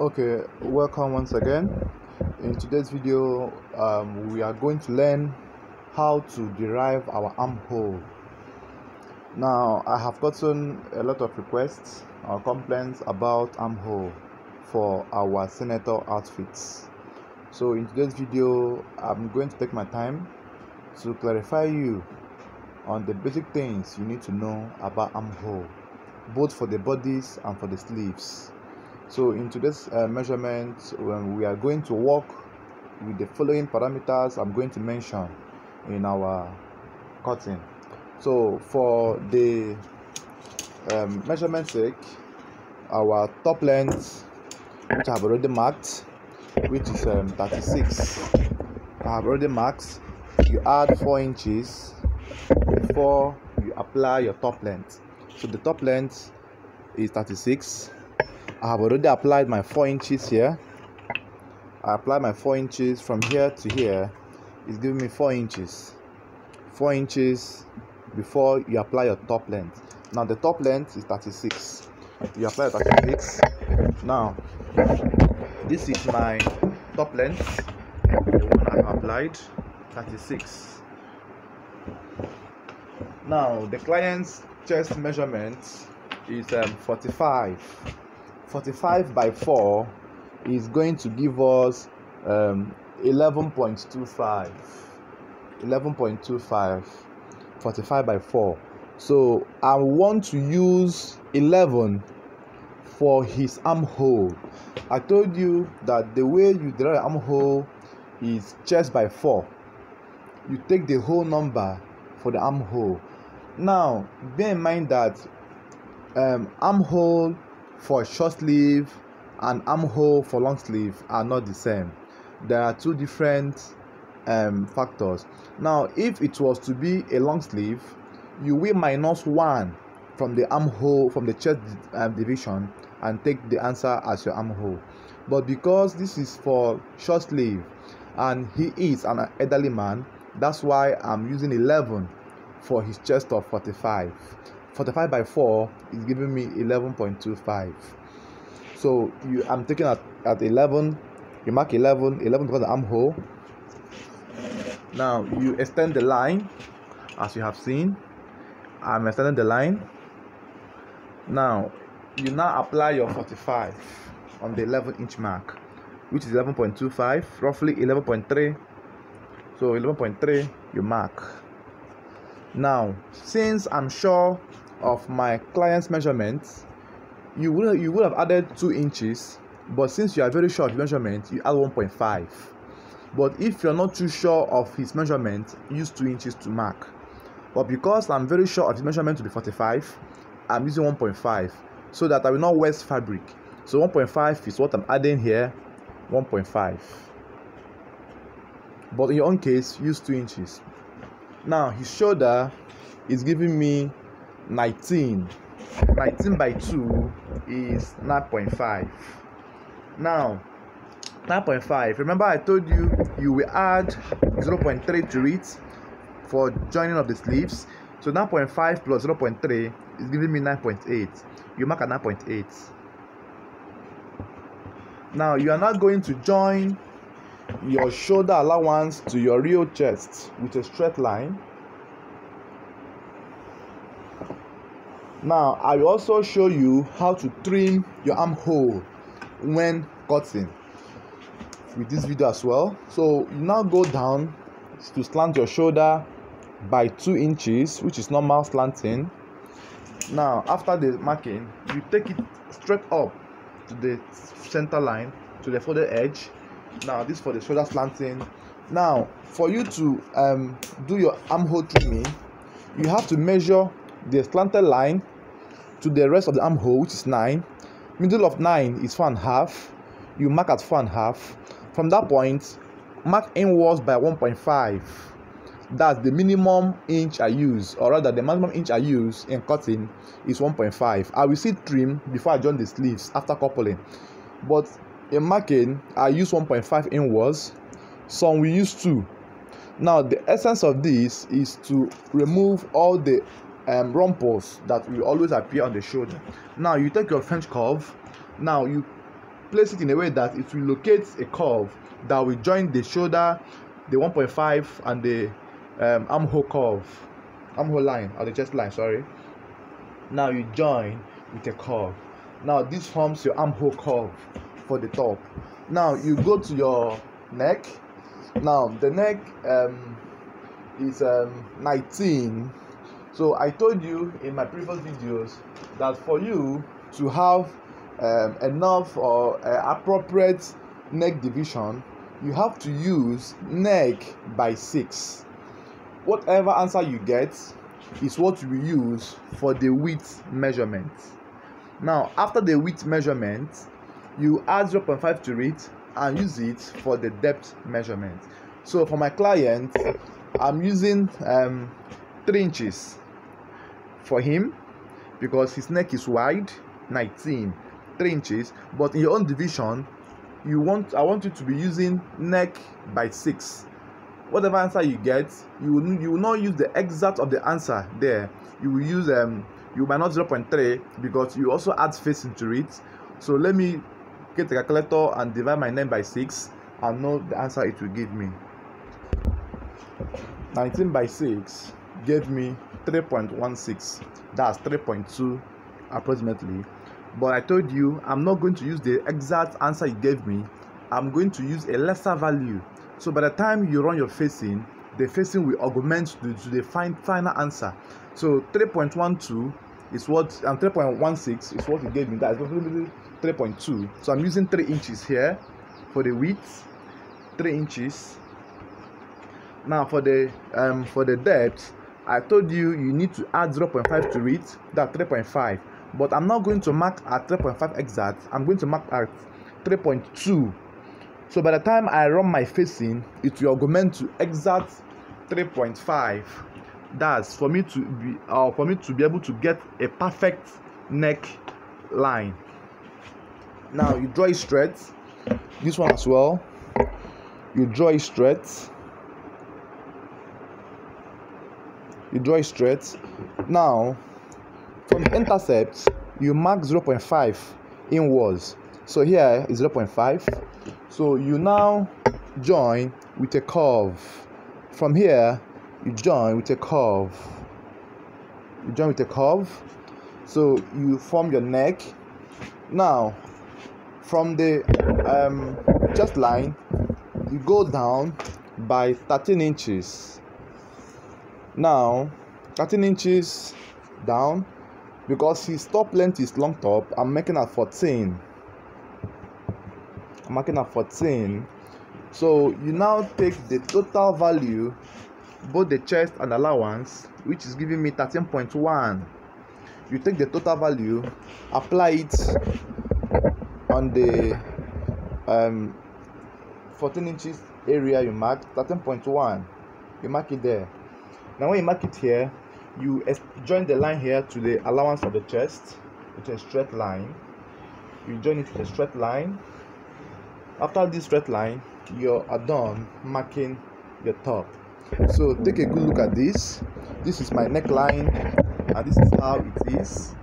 Okay, welcome once again. In today's video, we are going to learn how to derive our armhole. Now, I have gotten a lot of requests or complaints about armhole for our senator outfits. So in today's video, I'm going to take my time to clarify you on the basic things you need to know about armhole, both for the bodies and for the sleeves. So in today's measurement, we are going to work with the following parameters I'm going to mention in our cutting. So for the measurement sake, our top length, which I have already marked, which is 36, I have already marked. You add 4 inches before you apply your top length. So the top length is 36. I have already applied my 4 inches here. I applied my 4 inches from here to here. It's giving me 4 inches. 4 inches before you apply your top length. Now the top length is 36. You apply 36. Now this is my top length. The one I have applied, 36. Now the client's chest measurement is 45. 45 by 4 is going to give us 11.25. 11.25. 45 by 4. So I want to use 11 for his armhole. I told you that the way you draw an armhole is chest by 4. You take the whole number for the armhole. Now bear in mind that armhole for short sleeve and armhole for long sleeve are not the same. There are two different factors. Now if it was to be a long sleeve, you will minus 1 from the armhole, from the chest division, and take the answer as your armhole. But because this is for short sleeve and he is an elderly man, that's why I'm using 11 for his chest of 45. 45 by 4 is giving me 11.25. So I'm taking at 11. You mark 11 because the armhole. Now you extend the line, as you have seen. I'm extending the line. Now you apply your 45 on the 11-inch mark, which is 11.25, roughly 11.3. So 11.3 you mark. Now since I'm sure of my client's measurements, you would have added 2 inches, but since you are very sure of measurement, you add 1.5. But if you're not too sure of his measurement, use 2 inches to mark. But because I'm very sure of his measurement to be 45, I'm using 1.5 so that I will not waste fabric. So 1.5 is what I'm adding here. 1.5. But in your own case, use 2 inches. Now his shoulder is giving me 19. 19 by 2 is 9.5. Now 9.5, remember I told you you will add 0.3 to it for joining of the sleeves. So 9.5 plus 0.3 is giving me 9.8. You mark at 9.8. Now you are not going to join your shoulder allowance to your real chest with a straight line. Now I will also show you how to trim your armhole when cutting with this video as well. So you now go down to slant your shoulder by 2 inches, which is normal slanting. Now after the marking, you take it straight up to the center line, to the folded edge. Now this for the shoulder slanting. Now for you to do your armhole trimming, you have to measure the slanted line to the rest of the armhole, which is 9. Middle of 9 is 4.5. You mark at 4.5. From that point, mark inwards by 1.5. That's the minimum inch I use, or rather the maximum inch I use in cutting is 1.5. I will still trim before I join the sleeves after coupling, but in marking I use 1.5 inwards. Some will use 2. Now the essence of this is to remove all the rumples that will always appear on the shoulder. Now you take your French curve. Now you place it in a way that it will locate a curve that will join the shoulder, the 1.5 and the armhole line, or the chest line, sorry. Now you join with a curve. Now this forms your armhole curve for the top. Now you go to your neck. Now the neck is 19. So I told you in my previous videos that for you to have enough or appropriate neck division, you have to use neck by 6. Whatever answer you get is what you will use for the width measurement. Now after the width measurement, you add 0.5 to it and use it for the depth measurement. So for my client, I'm using 3 inches for him because his neck is wide, 19, 3 inches. But in your own division, I want you to be using neck by 6. Whatever answer you get, you will not use the exact of the answer there. You will use you might not 0.3 because you also add facing to it. So let me get a calculator and divide my neck by 6 and know the answer it will give me. 19 by 6 gave me 3.16. That's 3.2 approximately. But I told you I'm not going to use the exact answer you gave me. I'm going to use a lesser value. So by the time you run your facing, the facing will augment to the final answer. So 3.12 is what, and 3.16 is what you gave me. That is probably 3.2. So I'm using 3 inches here for the width, 3 inches. Now for the depth, I told you need to add 0.5 to it. That's 3.5. But I'm not going to mark at 3.5 exact. I'm going to mark at 3.2. So by the time I run my facing, it will augment to exact 3.5. That's for me to be able to get a perfect neck line. Now you draw it straight. This one as well. You draw it straight. You draw it straight. Now from the intercept, you mark 0.5 inwards. So here is 0.5. So you now join with a curve. From here, you join with a curve. You join with a curve. So you form your neck. Now, from the chest line, you go down by 13 inches. Now, 13 inches down, because his top length is long top, I'm making at 14. I'm marking at 14. So you now take the total value, both the chest and allowance, which is giving me 13.1. You take the total value, apply it on the 14 inches area you mark, 13.1. You mark it there. Now when you mark it here, you join the line here to the allowance of the chest with a straight line. You join it with a straight line. After this straight line, you are done marking your top. So take a good look at this. This is my neckline, and this is how it is.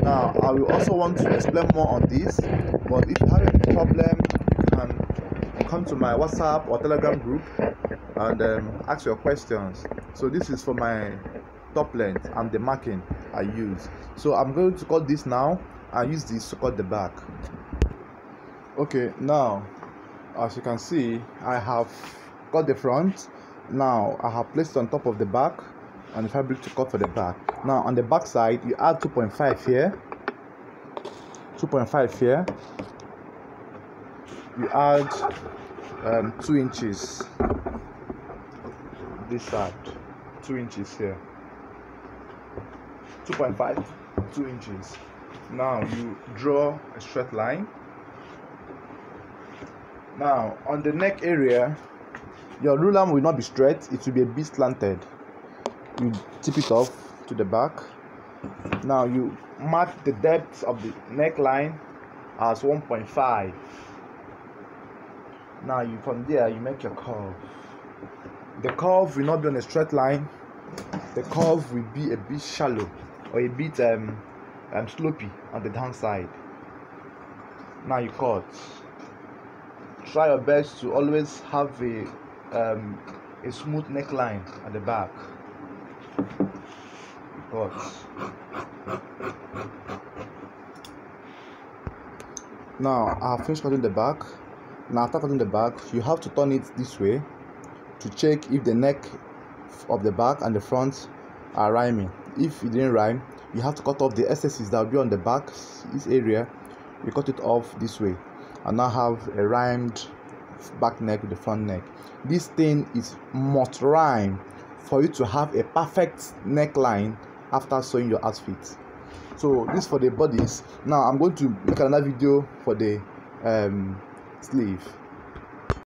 Now I will also want to explain more on this, but if you have any problem, you can come to my WhatsApp or Telegram group and ask your questions. So this is for my top length and the marking I use. So I'm going to cut this now and use this to cut the back. Okay, now as you can see, I have cut the front. Now I have placed it on top of the back and the fabric to cut for the back. Now on the back side, you add 2.5 here, 2.5 here. You add 2 inches this side, 2 inches here, 2.5, 2 inches. Now you draw a straight line. Now on the neck area, your ruler will not be straight, it will be a bit slanted. You tip it off to the back. Now you mark the depth of the neckline as 1.5. Now from there you make your curve. The curve will not be on a straight line. The curve will be a bit shallow or a bit slopey on the downside. Now you cut. Try your best to always have a smooth neckline at the back. Cut. Now I have finished cutting the back. Now after cutting the back, you have to turn it this way to check if the neck of the back and the front are rhyming. If it didn't rhyme, you have to cut off the excesses that will be on the back, this area. You cut it off this way and now have a rhymed back neck with the front neck. This thing is must rhyme for you to have a perfect neckline after sewing your outfit. So this for the bodies. Now I'm going to make another video for the sleeve.